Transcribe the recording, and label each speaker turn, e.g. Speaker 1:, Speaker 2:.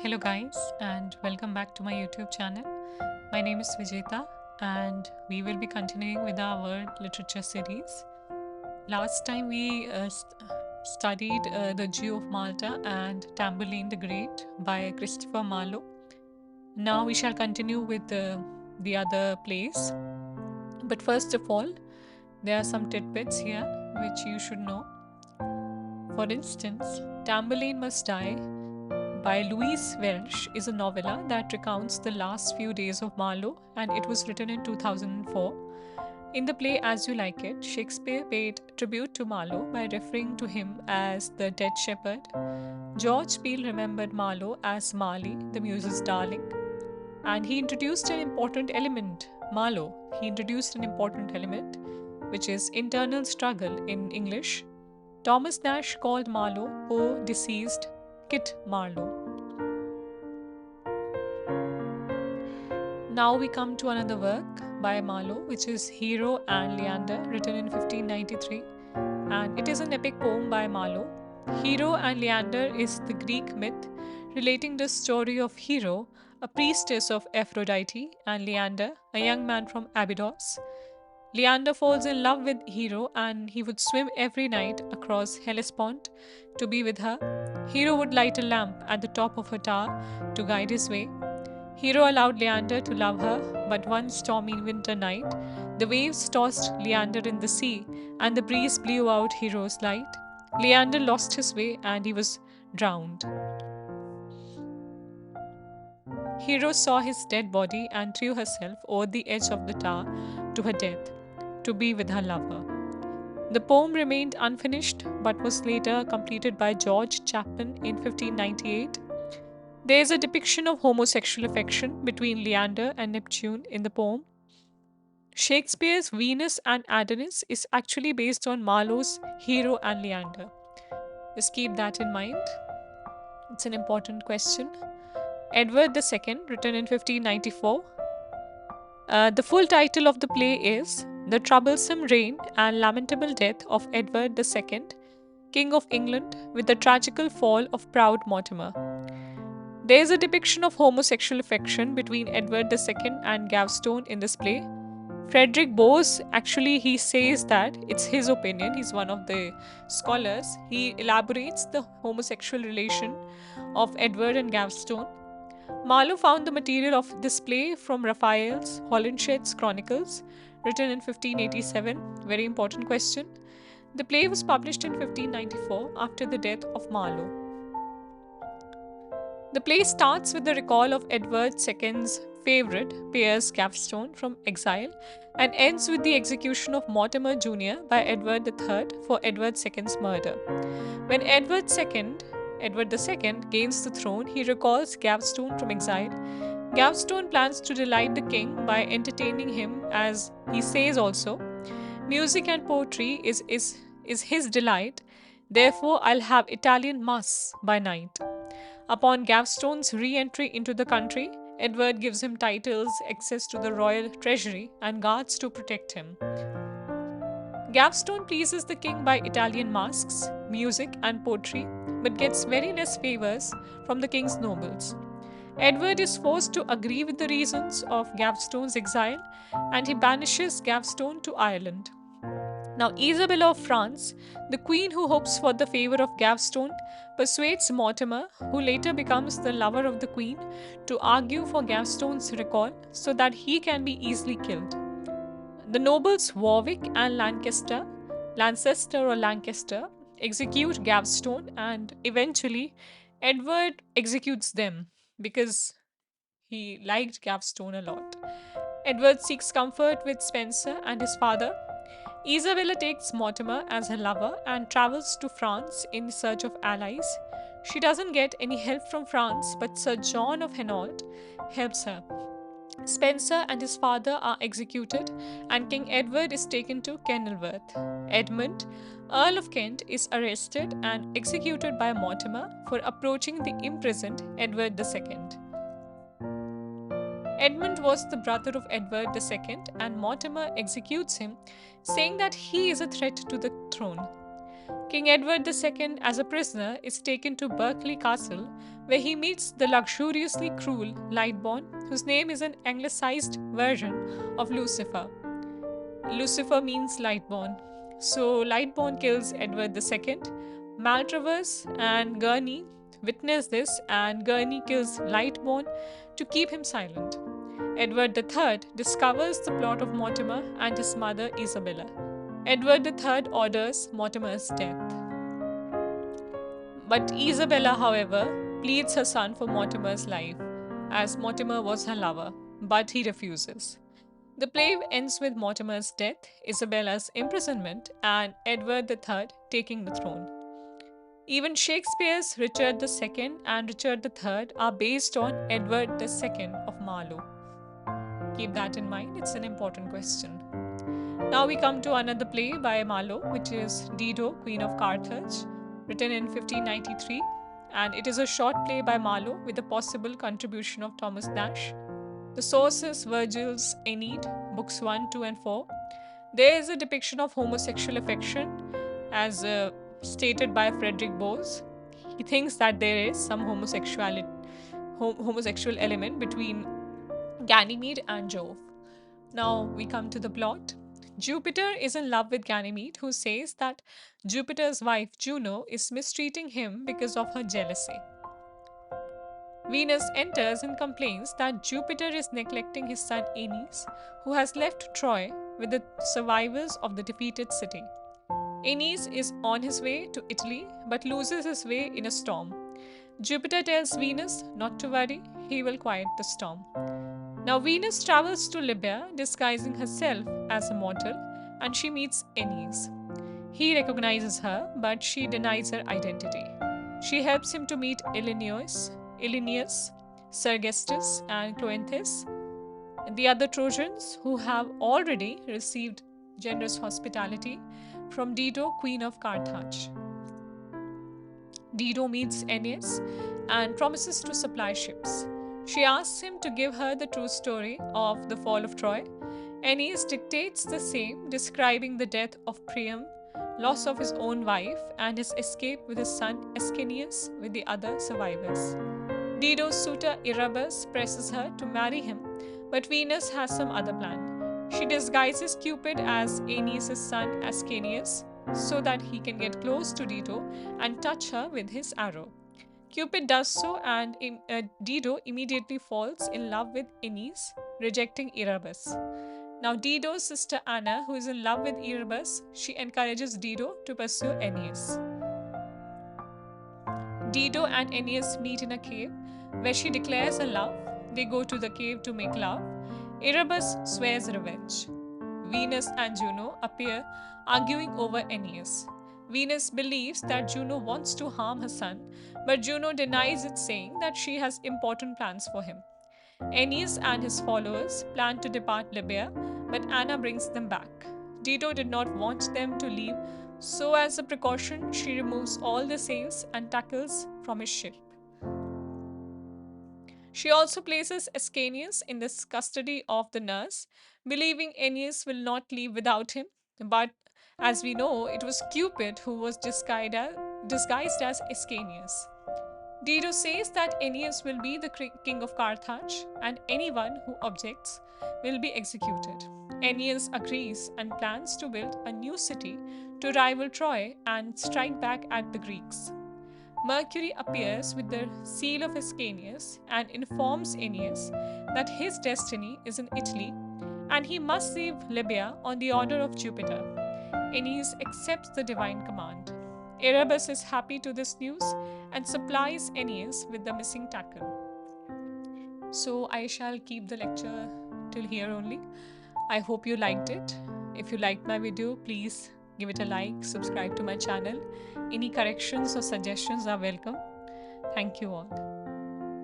Speaker 1: Hello, guys, and welcome back to my YouTube channel. My name is Vijeta, and we will be continuing with our world literature series. Last time we studied The Jew of Malta and Tamburlaine the Great by Christopher Marlowe. Now we shall continue with the other plays. But first of all, there are some tidbits here which you should know. For instance, Tamburlaine Must Die by Louise Welsh is a novella that recounts the last few days of Marlowe, and it was written in 2004. In the play As You Like It, Shakespeare paid tribute to Marlowe by referring to him as the dead shepherd. George Peele remembered Marlowe as Marley, the muse's darling, and he introduced an important element. He introduced an important element, which is internal struggle in English. Thomas Nash called Marlowe poor deceased Kit Marlowe. Now we come to another work by Marlowe, which is Hero and Leander, written in 1593, and it is an epic poem by Marlowe. Hero and Leander is the Greek myth relating the story of Hero, a priestess of Aphrodite, and Leander, a young man from Abydos. Leander falls in love with Hero and he would swim every night across Hellespont to be with her. Hero would light a lamp at the top of her tower to guide his way. Hero allowed Leander to love her, but one stormy winter night, the waves tossed Leander in the sea and the breeze blew out Hero's light. Leander lost his way and he was drowned. Hero saw his dead body and threw herself over the edge of the tower to her death, to be with her lover. The poem remained unfinished but was later completed by George Chapman in 1598. There is a depiction of homosexual affection between Leander and Neptune in the poem. Shakespeare's Venus and Adonis is actually based on Marlowe's Hero and Leander. Just keep that in mind. It's an important question. Edward II, written in 1594. The full title of the play is The Troublesome Reign and Lamentable Death of Edward II, King of England, with the Tragical Fall of Proud Mortimer. There is a depiction of homosexual affection between Edward II and Gaveston in this play. Frederick Bowes, actually, he says that it's his opinion, he's one of the scholars. He elaborates the homosexual relation of Edward and Gaveston. Marlowe found the material of this play from Raphael's Holinshed's Chronicles, written in 1587. Very important question. The play was published in 1594 after the death of Marlowe. The play starts with the recall of Edward II's favourite, Piers Gaveston, from exile and ends with the execution of Mortimer Jr. by Edward III for Edward II's murder. When Edward II gains the throne, he recalls Gaveston from exile. Gaveston plans to delight the king by entertaining him, as he says also, music and poetry is his delight, therefore I'll have Italian mass by night. Upon Gaveston's re-entry into the country, Edward gives him titles, access to the royal treasury, and guards to protect him. Gaveston pleases the king by Italian masks, music, and poetry, but gets very less favors from the king's nobles. Edward is forced to agree with the reasons of Gaveston's exile, and he banishes Gaveston to Ireland. Now, Isabella of France, the queen who hopes for the favor of Gaveston, persuades Mortimer, who later becomes the lover of the queen, to argue for Gaveston's recall so that he can be easily killed. The nobles Warwick and Lancaster, execute Gaveston, and eventually Edward executes them because he liked Gaveston a lot. Edward seeks comfort with Spencer and his father. Isabella takes Mortimer as her lover and travels to France in search of allies. She doesn't get any help from France, but Sir John of Hainault helps her. Spencer and his father are executed, and King Edward is taken to Kenilworth. Edmund, Earl of Kent, is arrested and executed by Mortimer for approaching the imprisoned Edward II. Edmund was the brother of Edward II, and Mortimer executes him, saying that he is a threat to the throne. King Edward II, as a prisoner, is taken to Berkeley Castle, where he meets the luxuriously cruel Lightborn, whose name is an anglicized version of Lucifer. Lucifer means Lightborn. So Lightborn kills Edward II. Maltravers and Gurney witness this, and Gurney kills Lightborn to keep him silent. Edward III discovers the plot of Mortimer and his mother Isabella. Edward III orders Mortimer's death. But Isabella, however, pleads her son for Mortimer's life, as Mortimer was her lover, but he refuses. The play ends with Mortimer's death, Isabella's imprisonment, and Edward III taking the throne. Even Shakespeare's Richard II and Richard III are based on Edward II of Marlowe. Keep that in mind, it's an important question. Now we come to another play by Marlowe, which is Dido, Queen of Carthage, written in 1593, and it is a short play by Marlowe with a possible contribution of Thomas Nash. The source is Virgil's Aeneid, books 1, 2, and 4. There is a depiction of homosexual affection, as stated by Frederick Bowes. He thinks that there is some homosexual element between Ganymede and Jove. Now we come to the plot. Jupiter is in love with Ganymede, who says that Jupiter's wife Juno is mistreating him because of her jealousy. Venus enters and complains that Jupiter is neglecting his son Aeneas, who has left Troy with the survivors of the defeated city. Aeneas is on his way to Italy but loses his way in a storm. Jupiter tells Venus not to worry, he will quiet the storm. Now Venus travels to Libya disguising herself as a mortal, and she meets Aeneas. He recognizes her, but she denies her identity. She helps him to meet Ilynius, Sergestus, and Cloanthes, the other Trojans who have already received generous hospitality from Dido, Queen of Carthage. Dido meets Aeneas and promises to supply ships. She asks him to give her the true story of the fall of Troy. Aeneas dictates the same, describing the death of Priam, loss of his own wife, and his escape with his son Ascanius with the other survivors. Dido's suitor Erebus presses her to marry him, but Venus has some other plan. She disguises Cupid as Aeneas' son Ascanius so that he can get close to Dido and touch her with his arrow. Cupid does so, and Dido immediately falls in love with Aeneas, rejecting Erebus. Now Dido's sister Anna, who is in love with Erebus, she encourages Dido to pursue Aeneas. Dido and Aeneas meet in a cave where she declares her love. They go to the cave to make love. Erebus swears revenge. Venus and Juno appear, arguing over Aeneas. Venus believes that Juno wants to harm her son, but Juno denies it, saying that she has important plans for him. Aeneas and his followers plan to depart Libya, but Anna brings them back. Dido did not want them to leave, so as a precaution, she removes all the sails and tackles from his ship. She also places Ascanius in the custody of the nurse, believing Aeneas will not leave without him, but as we know, it was Cupid who was disguised as Ascanius. Dido says that Aeneas will be the king of Carthage, and anyone who objects will be executed. Aeneas agrees and plans to build a new city to rival Troy and strike back at the Greeks. Mercury appears with the seal of Ascanius and informs Aeneas that his destiny is in Italy and he must leave Libya on the order of Jupiter. Aeneas accepts the divine command. Erebus is happy to this news and supplies Aeneas with the missing tackle. So I shall keep the lecture till here only. I hope you liked it. If you liked my video, please give it a like, subscribe to my channel. Any corrections or suggestions are welcome. Thank you all.